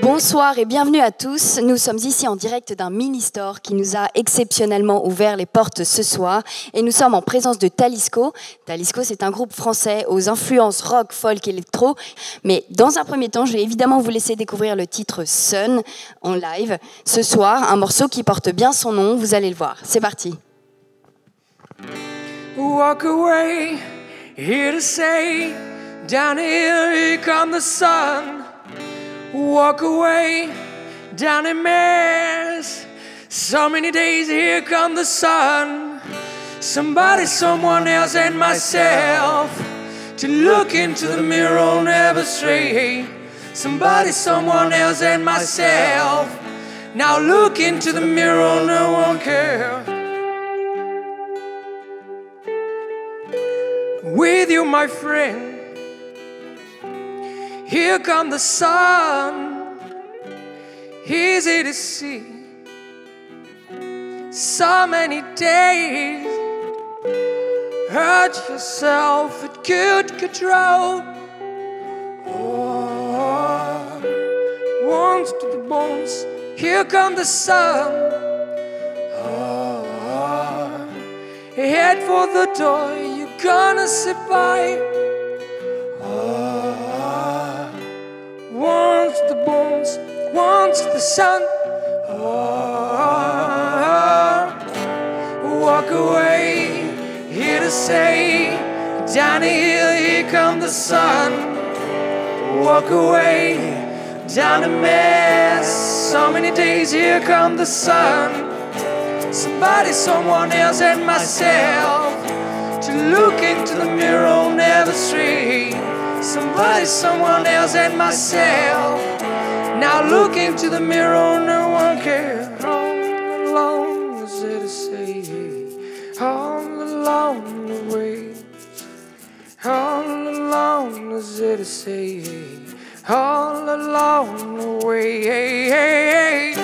Bonsoir et bienvenue à tous. Nous sommes ici en direct d'un mini-store qui nous a exceptionnellement ouvert les portes ce soir. Et nous sommes en présence de Talisco. Talisco, c'est un groupe français aux influences rock, folk, électro. Mais dans un premier temps, je vais évidemment vous laisser découvrir le titre Sun en live. Ce soir, un morceau qui porte bien son nom, vous allez le voir. C'est parti. Walk away, here to say, down here come the sun. Walk away, down in Mares. So many days, here come the sun. Somebody, someone else, and myself. To look into the mirror, never stray. Somebody, someone else, and myself. Now look into the mirror, no one cares. With you, my friend. Here come the sun, easy to see. So many days, hurt yourself with good control. Oh, wounds to the bones, here come the sun. Oh, head for the door, you're gonna survive. Once the bones, once the sun. Oh, walk away, here to say, down here come the sun. Walk away, down a mess. So many days, here come the sun. Somebody, someone else, and myself. To look into the mirror, never stray. Somebody, someone else, and myself. Now look into the mirror, no one cares. All alone is it to say, all alone the way. All alone is it to say, all alone the way. Hey, hey, hey.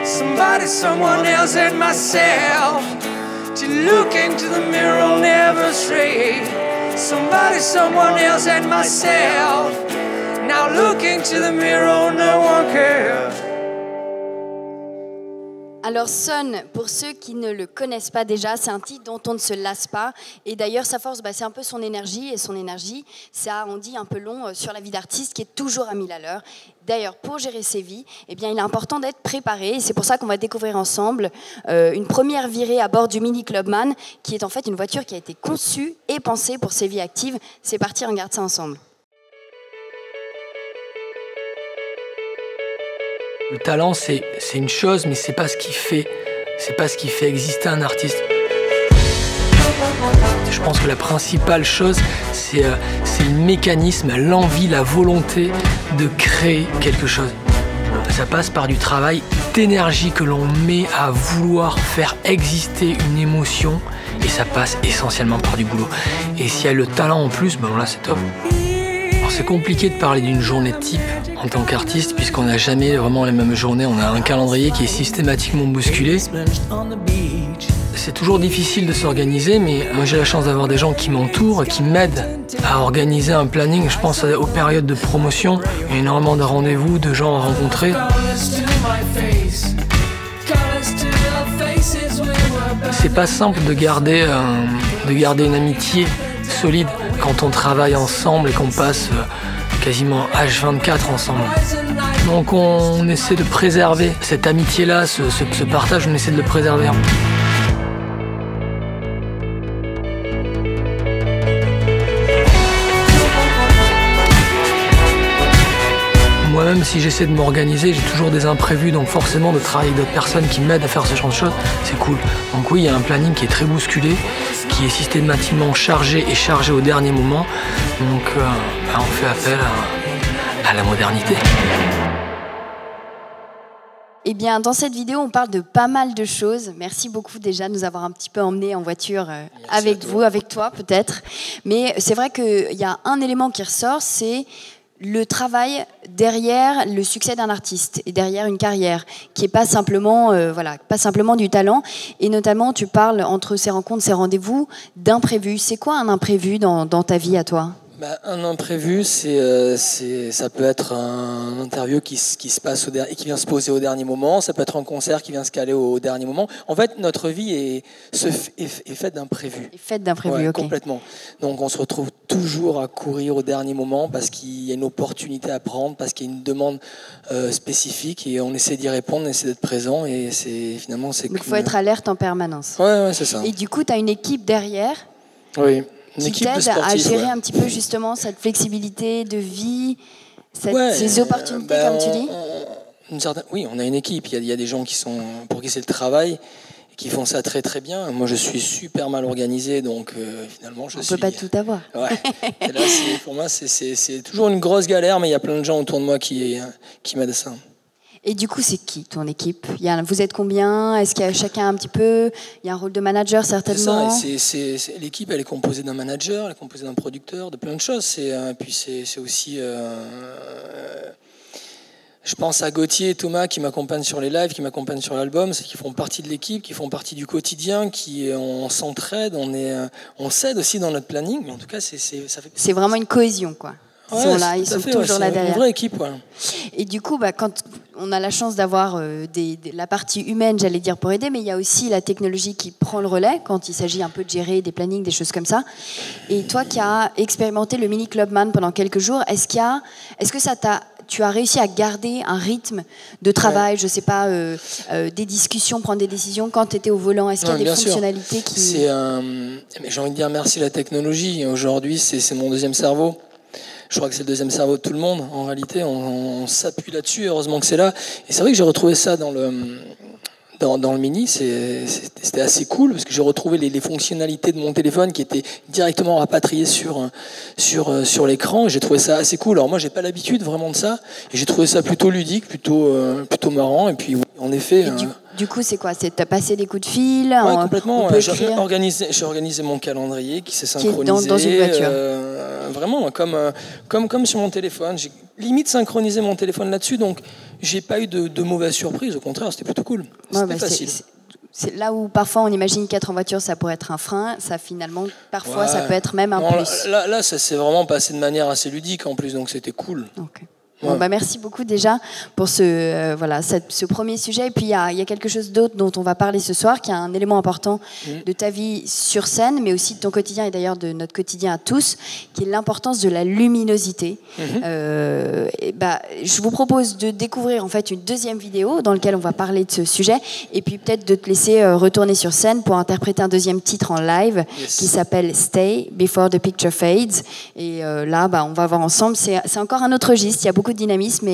Somebody, someone else, and myself. To look into the mirror, never stray. Somebody, someone else, and myself. Now look into the mirror, no one cares. Alors Sun, pour ceux qui ne le connaissent pas déjà, c'est un titre dont on ne se lasse pas. Et d'ailleurs, sa force, c'est un peu son énergie. Et son énergie, ça, on dit un peu long sur la vie d'artiste qui est toujours à 1000 à l'heure. D'ailleurs, pour gérer ses vies, eh bien, il est important d'être préparé. Et c'est pour ça qu'on va découvrir ensemble une première virée à bord du Mini Clubman, qui est en fait une voiture qui a été conçue et pensée pour ses vies actives. C'est parti, on regarde ça ensemble. Le talent, c'est une chose, mais c'est pas ce qui fait exister un artiste. Je pense que la principale chose, c'est le mécanisme, l'envie, la volonté de créer quelque chose. Ça passe par du travail, d'énergie que l'on met à vouloir faire exister une émotion, et ça passe essentiellement par du boulot. Et s'il y a le talent en plus, ben là c'est top. Alors c'est compliqué de parler d'une journée type en tant qu'artiste puisqu'on n'a jamais vraiment les mêmes journées, on a un calendrier qui est systématiquement bousculé. C'est toujours difficile de s'organiser, mais moi j'ai la chance d'avoir des gens qui m'entourent, qui m'aident à organiser un planning. Je pense aux périodes de promotion, il y a énormément de rendez-vous, de gens à rencontrer. C'est pas simple de garder une amitié solide quand on travaille ensemble et qu'on passe quasiment H24 ensemble. Donc on essaie de préserver cette amitié-là, ce partage, on essaie de le préserver. Moi-même, si j'essaie de m'organiser, j'ai toujours des imprévus, donc forcément de travailler avec d'autres personnes qui m'aident à faire ce genre de choses, c'est cool. Donc oui, il y a un planning qui est très bousculé, qui est systématiquement chargé au dernier moment. Donc on fait appel à la modernité. Eh bien, dans cette vidéo, on parle de pas mal de choses. Merci beaucoup déjà de nous avoir un petit peu emmenés en voiture avec vous, avec toi peut-être. Mais c'est vrai qu'il y a un élément qui ressort, c'est le travail derrière le succès d'un artiste et derrière une carrière qui est pas simplement pas simplement du talent, et notamment tu parles entre ces rencontres, ces rendez-vous d'imprévus. C'est quoi un imprévu dans ta vie à toi? Un imprévu, ça peut être un interview qui se passe et qui vient se poser au dernier moment. Ça peut être un concert qui vient se caler au dernier moment. En fait, notre vie est faite d'imprévus. Faite d'imprévus, ouais, ok. Complètement. Donc, on se retrouve toujours à courir au dernier moment parce qu'il y a une opportunité à prendre, parce qu'il y a une demande spécifique et on essaie d'y répondre, on essaie d'être présent et finalement c'est. Donc, il faut être alerte en permanence. Ouais, c'est ça. Et du coup, tu as une équipe derrière. Oui. Qui t'aide à gérer un petit peu justement cette flexibilité de vie, ces opportunités, comme tu dis. Oui, on a une équipe. Il y a des gens pour qui c'est le travail et qui font ça très très bien. Moi, je suis super mal organisé, donc finalement, on peut pas tout avoir. Ouais. Et là, pour moi, c'est toujours une grosse galère, mais il y a plein de gens autour de moi qui m'aident à ça. Et du coup, c'est qui ton équipe? Vous êtes combien? Est-ce qu'il y a chacun un petit peu? Il y a un rôle de manager certainement? C'est ça. L'équipe, elle est composée d'un manager, elle est composée d'un producteur, de plein de choses. Puis c'est aussi... je pense à Gauthier et Thomas qui m'accompagnent sur les lives, qui m'accompagnent sur l'album, qui font partie de l'équipe, qui font partie du quotidien, on s'entraide, on s'aide aussi dans notre planning. Mais en tout cas, ça fait... C'est vraiment une cohésion, quoi. Ouais, ils sont toujours là derrière. C'est une vraie équipe, ouais. Et du coup, quand on a la chance d'avoir la partie humaine, j'allais dire, pour aider, mais il y a aussi la technologie qui prend le relais quand il s'agit un peu de gérer des plannings, des choses comme ça. Et toi qui as expérimenté le Mini Clubman pendant quelques jours, est-ce que tu as réussi à garder un rythme de travail, je sais pas, des discussions, prendre des décisions quand tu étais au volant? Est-ce qu'il y a des fonctionnalités qui... J'ai envie de dire merci à la technologie. Aujourd'hui, c'est mon deuxième cerveau. Je crois que c'est le deuxième cerveau de tout le monde. En réalité, on s'appuie là-dessus. Heureusement que c'est là. Et c'est vrai que j'ai retrouvé ça dans le Mini. C'était assez cool parce que j'ai retrouvé les fonctionnalités de mon téléphone qui étaient directement rapatriées sur l'écran. Et j'ai trouvé ça assez cool. Alors moi, j'ai pas l'habitude vraiment de ça. Et j'ai trouvé ça plutôt ludique, plutôt marrant. Et puis, oui, en effet... Du coup, c'est quoi? T'as passé des coups de fil? Ouais, complètement. J'ai organisé mon calendrier qui s'est synchronisé. Dans une voiture. Vraiment, comme sur mon téléphone. J'ai limite synchronisé mon téléphone là-dessus, donc j'ai pas eu de mauvaise surprise. Au contraire, c'était plutôt cool. C'était facile. C'est là où parfois on imagine qu'être en voiture, ça pourrait être un frein. Ça, finalement, parfois, ça peut être même un plus. Là, ça s'est vraiment passé de manière assez ludique en plus, donc c'était cool. Okay. Bon, merci beaucoup déjà pour ce premier sujet. Et puis il y a quelque chose d'autre dont on va parler ce soir, qui est un élément important de ta vie sur scène, mais aussi de ton quotidien et d'ailleurs de notre quotidien à tous, qui est l'importance de la luminosité. Je vous propose de découvrir en fait une deuxième vidéo dans laquelle on va parler de ce sujet, et puis peut-être de te laisser retourner sur scène pour interpréter un deuxième titre en live qui s'appelle Stay Before the Picture Fades. Et là, on va voir ensemble. C'est encore un autre registre. Il y a beaucoup de dynamisme,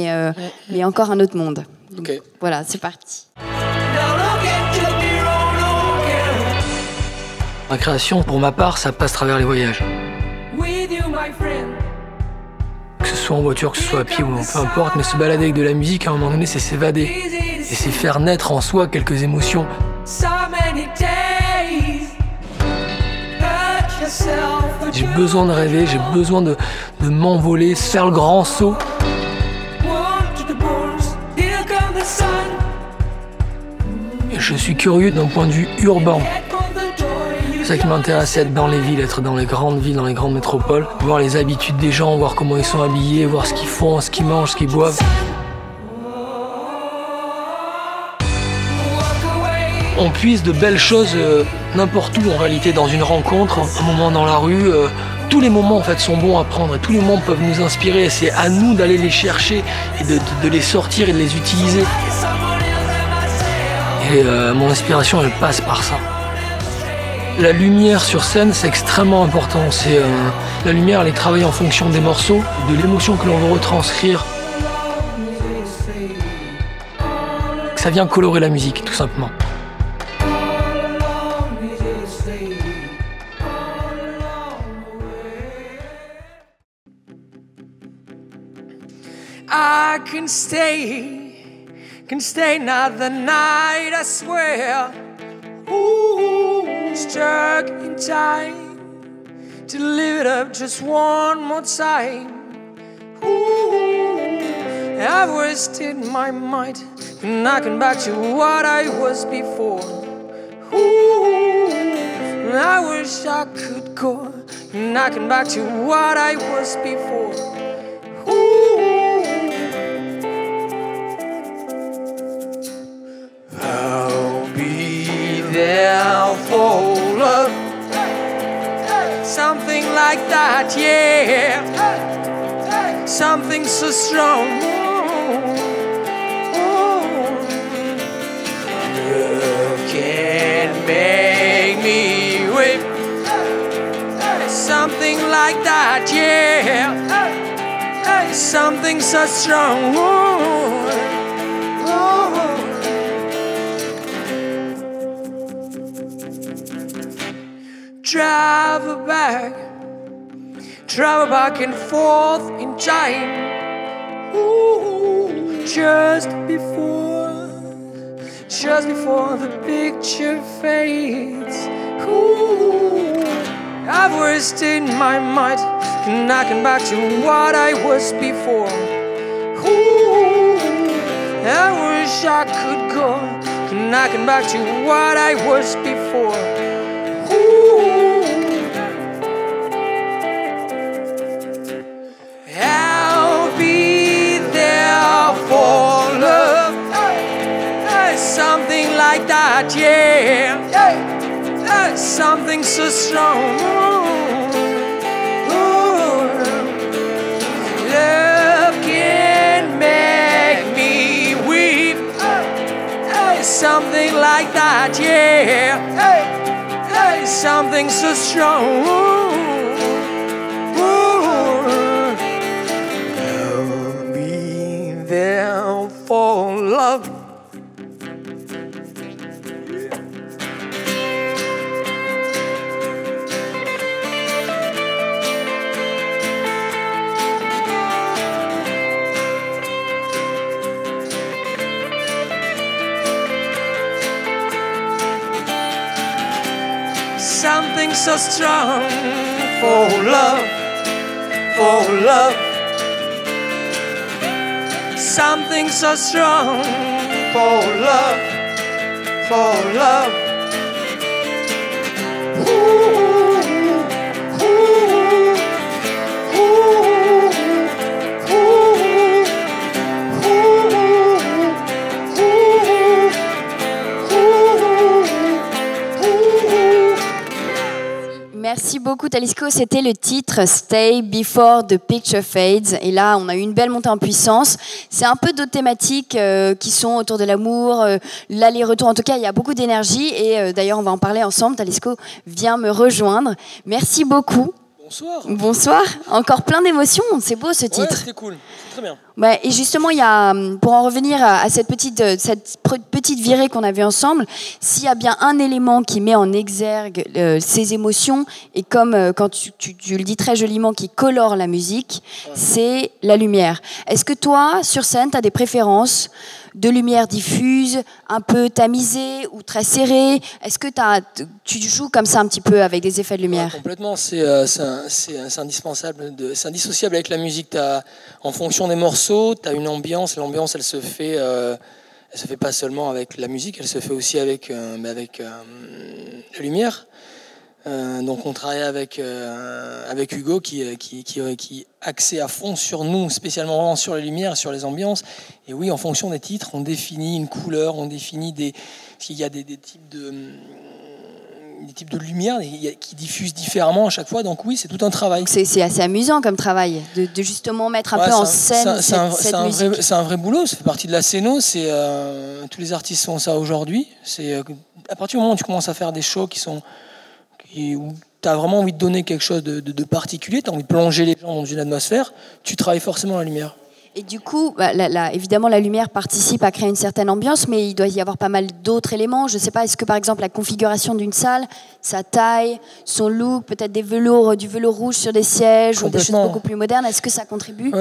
mais encore un autre monde. Donc, voilà, c'est parti. Ma création, pour ma part, ça passe à travers les voyages. Que ce soit en voiture, que ce soit à pied ou peu importe, mais se balader avec de la musique, à un moment donné, c'est s'évader. Et c'est faire naître en soi quelques émotions. J'ai besoin de rêver, j'ai besoin de m'envoler, faire le grand saut. Je suis curieux d'un point de vue urbain. C'est ça qui m'intéresse, être dans les villes, être dans les grandes villes, dans les grandes métropoles, voir les habitudes des gens, voir comment ils sont habillés, voir ce qu'ils font, ce qu'ils mangent, ce qu'ils boivent. On puise de belles choses n'importe où en réalité, dans une rencontre, un moment dans la rue. Tous les moments en fait sont bons à prendre et tous les moments peuvent nous inspirer. C'est à nous d'aller les chercher et de les sortir et de les utiliser. Et mon inspiration, elle passe par ça. La lumière sur scène, c'est extrêmement important. La lumière, elle est travaillée en fonction des morceaux, de l'émotion que l'on veut retranscrire. Ça vient colorer la musique, tout simplement. I can stay another night, I swear. Ooh, stuck in time to live it up just one more time. I've wasted my mind knocking back to what I was before. I wish I could go knocking back to what I was before. I'll be there for love, something like that, yeah, something so strong. You can't make me weep, something like that, yeah, something so strong. Travel back and forth in time. Just before the picture fades. I've wasted my mind knocking back to what I was before. I wish I could go knocking back to what I was before. I'll be there for love, something like that, yeah, something so strong. Love can make me weep, something like that, yeah, something so strong. There for love. Something so strong for love, for love. Something so strong for love, for love. Merci beaucoup Talisco, c'était le titre Stay Before the Picture Fades et là on a eu une belle montée en puissance. C'est un peu d'autres thématiques qui sont autour de l'amour, l'aller-retour, en tout cas il y a beaucoup d'énergie et d'ailleurs on va en parler ensemble. Talisco vient me rejoindre. Merci beaucoup. Bonsoir. Bonsoir, encore plein d'émotions, c'est beau ce titre. Ouais, c'était cool, c'est très bien. Ouais, et justement, il y a, pour en revenir à cette petite virée qu'on a vue ensemble, s'il y a bien un élément qui met en exergue ces émotions, et comme quand tu le dis très joliment, qui colore la musique, c'est la lumière. Est-ce que toi, sur scène, tu as des préférences de lumière diffuse, un peu tamisée ou très serrée? Est-ce que tu joues comme ça un petit peu avec des effets de lumière? Ouais, complètement, c'est indispensable, c'est indissociable avec la musique. En fonction des morceaux, tu as une ambiance. L'ambiance, elle se fait pas seulement avec la musique, elle se fait aussi avec la lumière. Donc on travaille avec Hugo qui axé à fond sur nous, spécialement vraiment sur les lumières, sur les ambiances. Et oui, en fonction des titres, on définit une couleur, on définit il y a des types de lumière qui diffusent différemment à chaque fois. Donc oui, c'est tout un travail. C'est assez amusant comme travail, de justement mettre un peu en scène cette musique. C'est un vrai boulot, ça fait partie de la scéno. Tous les artistes font ça aujourd'hui. À partir du moment où tu commences à faire des shows où tu as vraiment envie de donner quelque chose de particulier, tu as envie de plonger les gens dans une atmosphère, tu travailles forcément la lumière. Et du coup, évidemment, la lumière participe à créer une certaine ambiance, mais il doit y avoir pas mal d'autres éléments. Je ne sais pas, est-ce que par exemple la configuration d'une salle, sa taille, son look, peut-être du velours rouge sur des sièges ou des choses beaucoup plus modernes, est-ce que ça contribue ?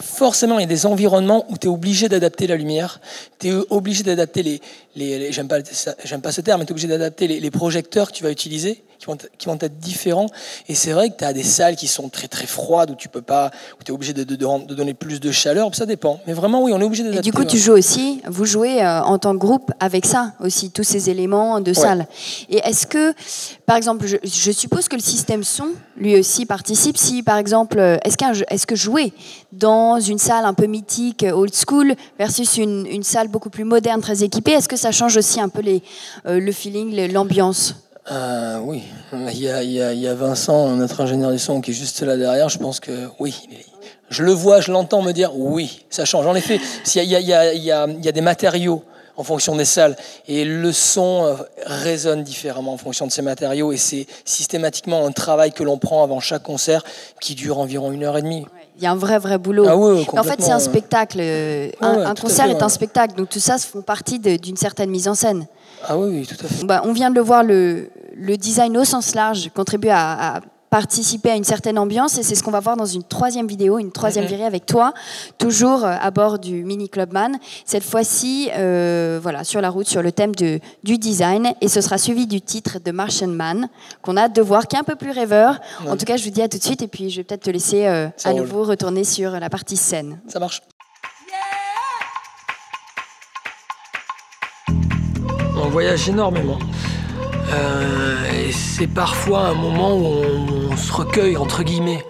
Forcément, il y a des environnements où tu es obligé d'adapter la lumière, tu es obligé d'adapter j'aime pas ce terme, mais tu es obligé d'adapter les projecteurs que tu vas utiliser. qui vont être différents. Et c'est vrai que tu as des salles qui sont très très froides, où tu peux pas, où tu es obligé de donner plus de chaleur, ça dépend. Mais vraiment, oui, on est obligé d'adapter. Et du coup, tu joues aussi, vous jouez en tant que groupe avec ça aussi, tous ces éléments de salle. Et est-ce que, par exemple, je suppose que le système son, lui aussi, participe. Si, par exemple, est-ce que jouer dans une salle un peu mythique, old school, versus une salle beaucoup plus moderne, très équipée, est-ce que ça change aussi un peu le feeling, l'ambiance ? Oui, il y a Vincent, notre ingénieur du son, qui est juste là derrière. Je pense que oui, je le vois, je l'entends me dire oui, ça change. En effet, il y a des matériaux en fonction des salles et le son résonne différemment en fonction de ces matériaux et c'est systématiquement un travail que l'on prend avant chaque concert qui dure environ 1h30. Il y a un vrai boulot. Ah ouais, en fait, c'est un spectacle. Un concert est un spectacle, donc tout ça font partie d'une certaine mise en scène. Ah oui, tout à fait. On vient de le voir, le design au sens large contribue à participer à une certaine ambiance et c'est ce qu'on va voir dans une troisième vidéo, une troisième virée avec toi, toujours à bord du Mini Clubman. Cette fois-ci, sur la route, sur le thème du design et ce sera suivi du titre de Martian Man qu'on a hâte de voir, qui est un peu plus rêveur. En tout cas, je vous dis à tout de suite et puis je vais peut-être te laisser à nouveau retourner sur la partie scène. Ça marche. On voyage énormément. Et c'est parfois un moment où on se recueille, entre guillemets.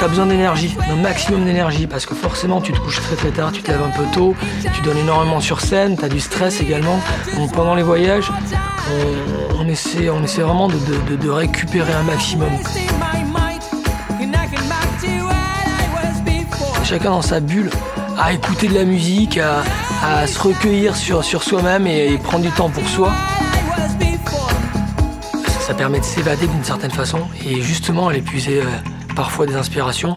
T'as besoin d'énergie, d'un maximum d'énergie, parce que forcément tu te couches très très tard, tu te lèves un peu tôt, tu donnes énormément sur scène, t'as du stress également. Donc pendant les voyages, on essaie vraiment de récupérer un maximum. Chacun dans sa bulle, à écouter de la musique, à se recueillir sur soi-même et prendre du temps pour soi. Ça permet de s'évader d'une certaine façon et justement à épuiser parfois des inspirations.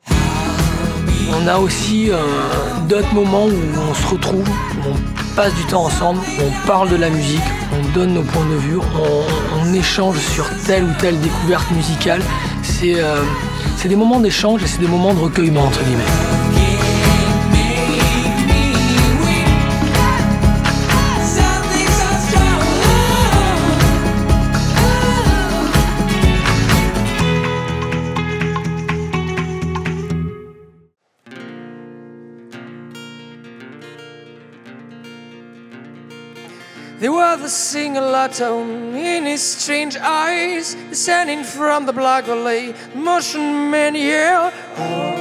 On a aussi d'autres moments où on se retrouve, où on passe du temps ensemble, où on parle de la musique, on donne nos points de vue, on échange sur telle ou telle découverte musicale. C'est des moments d'échange et c'est des moments de recueillement entre guillemets. There was a single tone in his strange eyes, descending from the black valley. Motion man, yeah. Oh,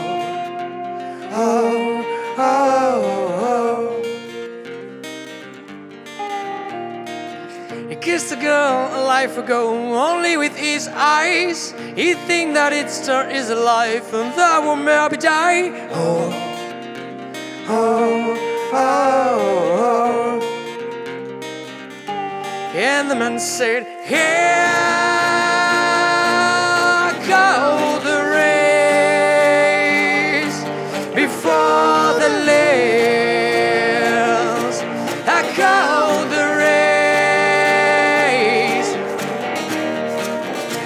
oh, oh, oh. He kissed a girl a life ago, only with his eyes. He think that its star is alive, and that will maybe die. Oh, oh, oh, oh. And the man said, here go the race before the lambs. I go the race.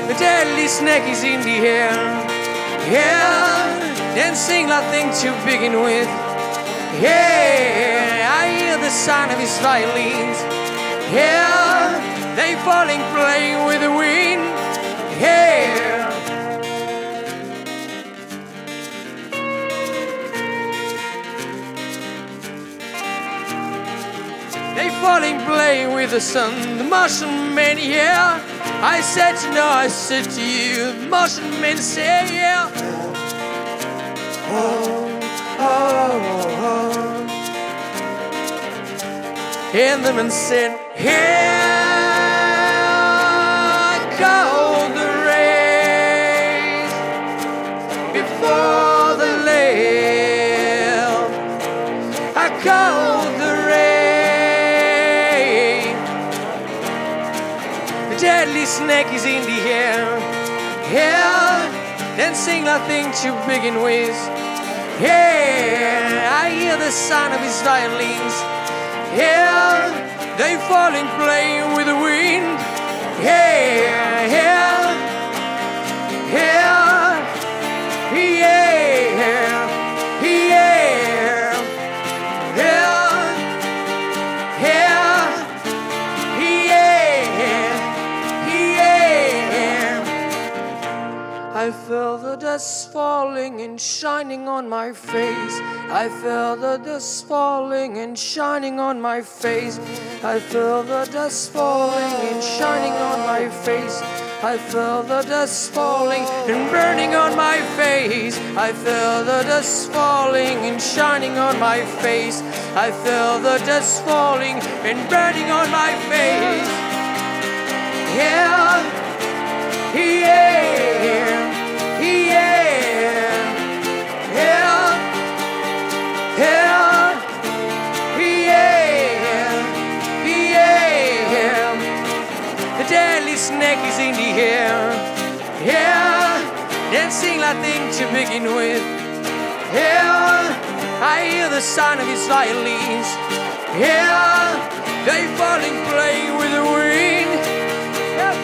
The deadly snake is in the air. Yeah, dancing nothing to begin with. Yeah, I hear the sound of his violins. Yeah, they falling, playing with the wind. Yeah, they falling, playing with the sun. The Martian man, yeah. I said to know, I said to you. The Martian man said, yeah. Oh, oh, oh. And the man said, here go the race before the lamb. I go the rain. The deadly snake is in the air. Yeah, dancing nothing to begin with. Yeah, I hear the sound of his violins. Yeah, they falling, playing with the wind. Yeah, yeah, yeah, yeah, yeah, yeah, yeah. I feel the dust falling and shining on my face. I feel the dust falling and shining on my face. I feel the dust falling and shining on my face. I feel the dust falling and burning on my face. I feel the dust falling and shining on my face. I feel the dust falling and burning on my face. Yeah, yeah, yeah, yeah, yeah, yeah, yeah. The deadly snake is in the air. Yeah, dancing like things to begin with. Yeah, I hear the sound of his violins. Yeah, they falling playing with the wind. Yeah.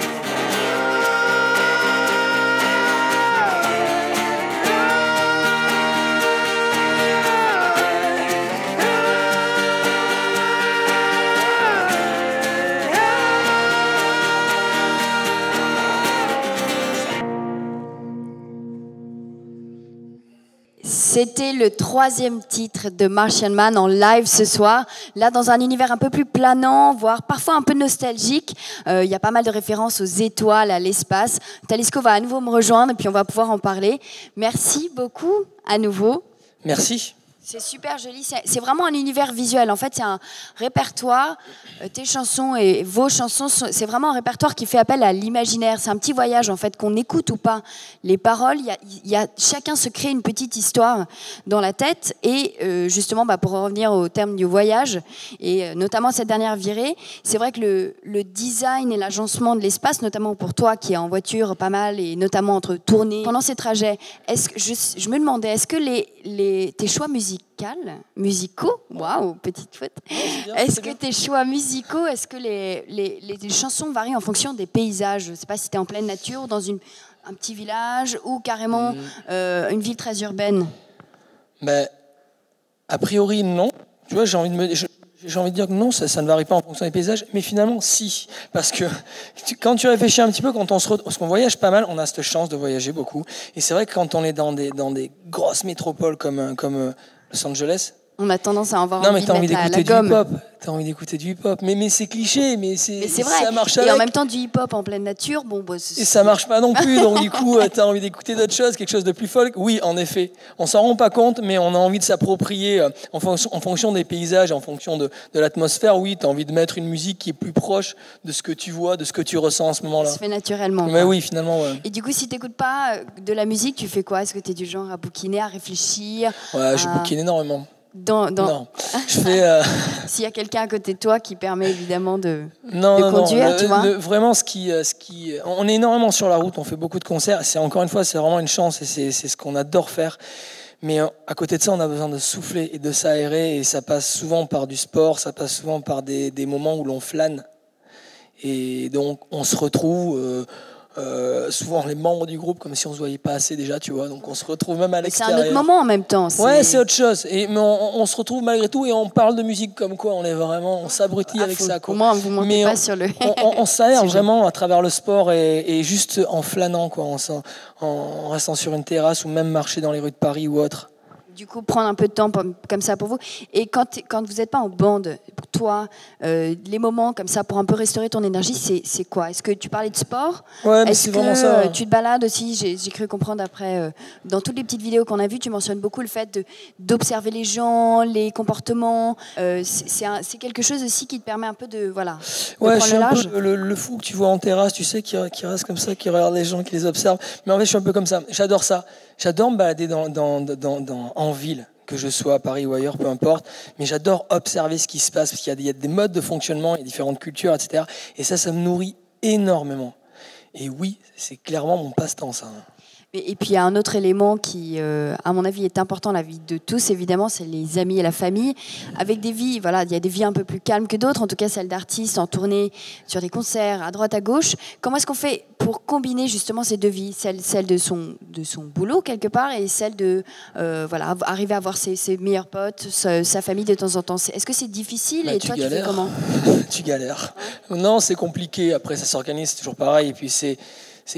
C'était le 3e titre de Martian Man en live ce soir. Là, dans un univers un peu plus planant, voire parfois un peu nostalgique. Il y a pas mal de références aux étoiles, à l'espace. Talisco va à nouveau me rejoindre et puis on va pouvoir en parler. Merci beaucoup à nouveau. Merci. C'est super joli, c'est vraiment un univers visuel. En fait, c'est un répertoire, tes chansons et vos chansons, c'est vraiment un répertoire qui fait appel à l'imaginaire. C'est un petit voyage, en fait, qu'on écoute ou pas. Les paroles, chacun se crée une petite histoire dans la tête. Et justement, pour revenir au terme du voyage, et notamment cette dernière virée, c'est vrai que le design et l'agencement de l'espace, notamment pour toi qui es en voiture pas mal, et notamment entre tournées, pendant ces trajets, je me demandais, est-ce que tes choix musicaux, waouh, petite faute. Est-ce que tes choix musicaux, est-ce que les chansons varient en fonction des paysages? Je ne sais pas si tu es en pleine nature, ou dans un petit village, ou carrément une ville très urbaine. Mais a priori, non. Tu vois, j'ai envie de dire que non, ça ne varie pas en fonction des paysages, mais finalement, si. Parce que quand tu réfléchis un petit peu, parce qu'on voyage pas mal, on a cette chance de voyager beaucoup. Et c'est vrai que quand on est dans des grosses métropoles comme Los Angeles, on a tendance à avoir envie de mettre la d'écouter gomme. du hip-hop. T'as envie d'écouter du hip-hop. Mais c'est cliché, mais c'est vrai. Ça marche et avec. en même temps, du hip-hop en pleine nature, et ça marche pas non plus. Donc du coup, t'as envie d'écouter d'autres choses, quelque chose de plus folk. Oui, en effet. On s'en rend pas compte, mais on a envie de s'approprier en fonction des paysages, en fonction de l'atmosphère. Oui, t'as envie de mettre une musique qui est plus proche de ce que tu vois, de ce que tu ressens en ce moment-là. Ça se fait naturellement. Mais oui, finalement, ouais. Et du coup, si t'écoutes pas de la musique, tu fais quoi? Est-ce que t'es du genre à bouquiner, à réfléchir? Ouais, je bouquine énormément. Non. Je fais. S'il y a quelqu'un à côté de toi qui permet évidemment de conduire, tu vois. Vraiment, on est énormément sur la route, on fait beaucoup de concerts. C'est encore une fois, c'est vraiment une chance et c'est ce qu'on adore faire. Mais à côté de ça, on a besoin de souffler et de s'aérer et ça passe souvent par du sport, ça passe souvent par des moments où l'on flâne. Et donc, on se retrouve. Souvent les membres du groupe comme si on se voyait pas assez déjà, tu vois, donc on se retrouve même à l'extérieur. C'est un autre moment en même temps. Ouais, c'est autre chose. Mais on se retrouve malgré tout et on parle de musique comme quoi on s'abrutit avec ça. Quoi. Au moins, vous montez pas sur le. on s'aère vraiment à travers le sport et juste en flânant, quoi, en restant sur une terrasse ou même marcher dans les rues de Paris ou autre. Du coup, prendre un peu de temps comme ça pour vous. Et quand vous n'êtes pas en bande, pour toi, les moments comme ça pour un peu restaurer ton énergie, c'est quoi? Est-ce que tu parlais de sport? Ouais, mais c'est vraiment ça. Est-ce que tu te balades aussi? J'ai cru comprendre après, dans toutes les petites vidéos qu'on a vues, tu mentionnes beaucoup le fait d'observer les gens, les comportements. C'est quelque chose aussi qui te permet un peu de prendre je suis le large. un peu le fou que tu vois en terrasse, tu sais, qui reste comme ça, qui regarde les gens, qui les observe. Mais en fait, je suis un peu comme ça. J'adore ça. J'adore me balader en ville, que je sois à Paris ou ailleurs, peu importe. Mais j'adore observer ce qui se passe, parce qu'il y a des modes de fonctionnement, il y a différentes cultures, etc. Et ça me nourrit énormément. Et oui, c'est clairement mon passe-temps, ça. Et puis il y a un autre élément qui, à mon avis, est important dans la vie de tous, évidemment, c'est les amis et la famille. Avec des vies, il y a des vies un peu plus calmes que d'autres, en tout cas celles d'artistes en tournée sur des concerts à droite, à gauche. Comment est-ce qu'on fait pour combiner justement ces deux vies, celle de son boulot quelque part et celle de arriver à voir ses meilleurs potes, sa famille de temps en temps? Est-ce que c'est difficile et toi tu fais comment? Tu galères. Non, c'est compliqué. Après, ça s'organise, c'est toujours pareil. Et puis c'est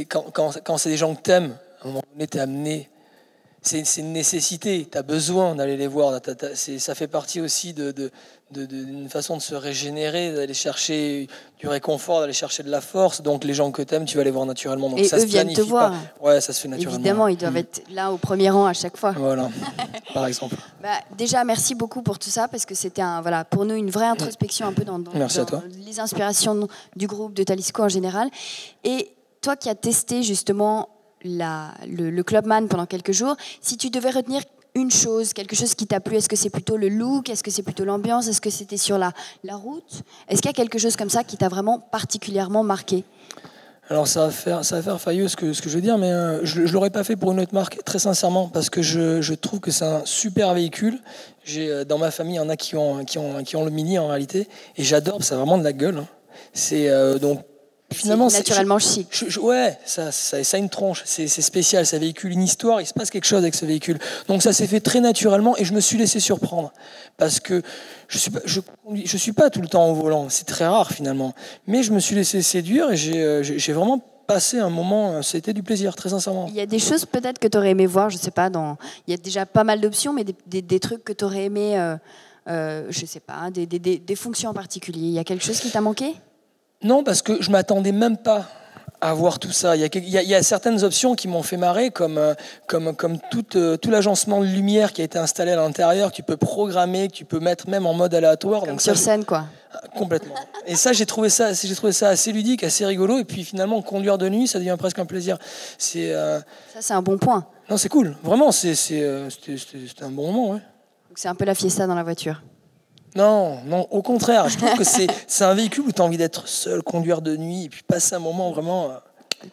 quand c'est des gens que t'aimes. un moment donné, tu es amené. C'est une nécessité, tu as besoin d'aller les voir. Ça fait partie aussi d'une façon de se régénérer, d'aller chercher du réconfort, d'aller chercher de la force. Donc les gens que tu aimes, tu vas les voir naturellement. Donc, et ça eux se viennent te voir. Pas. Ouais, ça se fait naturellement. Évidemment, ils doivent être là au premier rang à chaque fois. Voilà, par exemple. Déjà, merci beaucoup pour tout ça, parce que c'était pour nous une vraie introspection un peu dans Merci à toi. les inspirations du groupe de Talisco en général. Et toi qui as testé justement le Clubman pendant quelques jours, si tu devais retenir une chose, quelque chose qui t'a plu, est-ce que c'est plutôt le look, est-ce que c'est plutôt l'ambiance, est-ce que c'était sur la route, est-ce qu'il y a quelque chose comme ça qui t'a vraiment particulièrement marqué? Alors ça va faire failleux ce que je veux dire, mais je ne l'aurais pas fait pour une autre marque, très sincèrement, parce que je trouve que c'est un super véhicule. Dans ma famille, il y en a qui ont le Mini en réalité, et j'adore, ça a vraiment de la gueule. Hein. C'est donc finalement naturellement chic. Ouais, ça a une tronche, c'est spécial, ça véhicule une histoire, il se passe quelque chose avec ce véhicule. Donc ça s'est fait très naturellement et je me suis laissé surprendre parce que je suis pas tout le temps au volant, c'est très rare finalement. Mais je me suis laissé séduire et j'ai vraiment passé un moment, c'était du plaisir, très sincèrement. Il y a des choses peut-être que tu aurais aimé voir, je sais pas, il y a déjà pas mal d'options, mais des trucs que tu aurais aimé, je sais pas, des fonctions en particulier. Il y a quelque chose qui t'a manqué ? Non, parce que je ne m'attendais même pas à voir tout ça. Il y a certaines options qui m'ont fait marrer, comme tout l'agencement de lumière qui a été installé à l'intérieur, que tu peux programmer, que tu peux mettre même en mode aléatoire. Comme donc sur scène, quoi. Complètement. Et ça, j'ai trouvé ça assez ludique, assez rigolo. Et puis finalement, conduire de nuit, ça devient presque un plaisir. Ça, c'est un bon point. Non, c'est cool. Vraiment, c'était un bon moment. Ouais. Donc c'est un peu la fiesta dans la voiture. Non, au contraire. Je trouve que c'est un véhicule où tu as envie d'être seul, conduire de nuit, et puis passer un moment vraiment...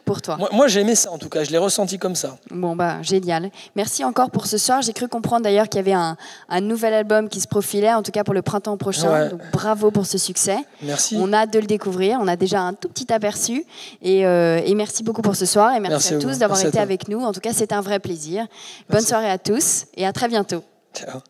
Pour toi. Moi, j'ai aimé ça, en tout cas. Je l'ai ressenti comme ça. Bon, génial. Merci encore pour ce soir. J'ai cru comprendre d'ailleurs qu'il y avait un nouvel album qui se profilait, en tout cas pour le printemps prochain. Ouais. Donc, bravo pour ce succès. Merci. On a hâte de le découvrir. On a déjà un tout petit aperçu. Et merci beaucoup pour ce soir. Et merci à tous d'avoir été avec nous. En tout cas, c'est un vrai plaisir. Bonne soirée à tous et à très bientôt. Ciao.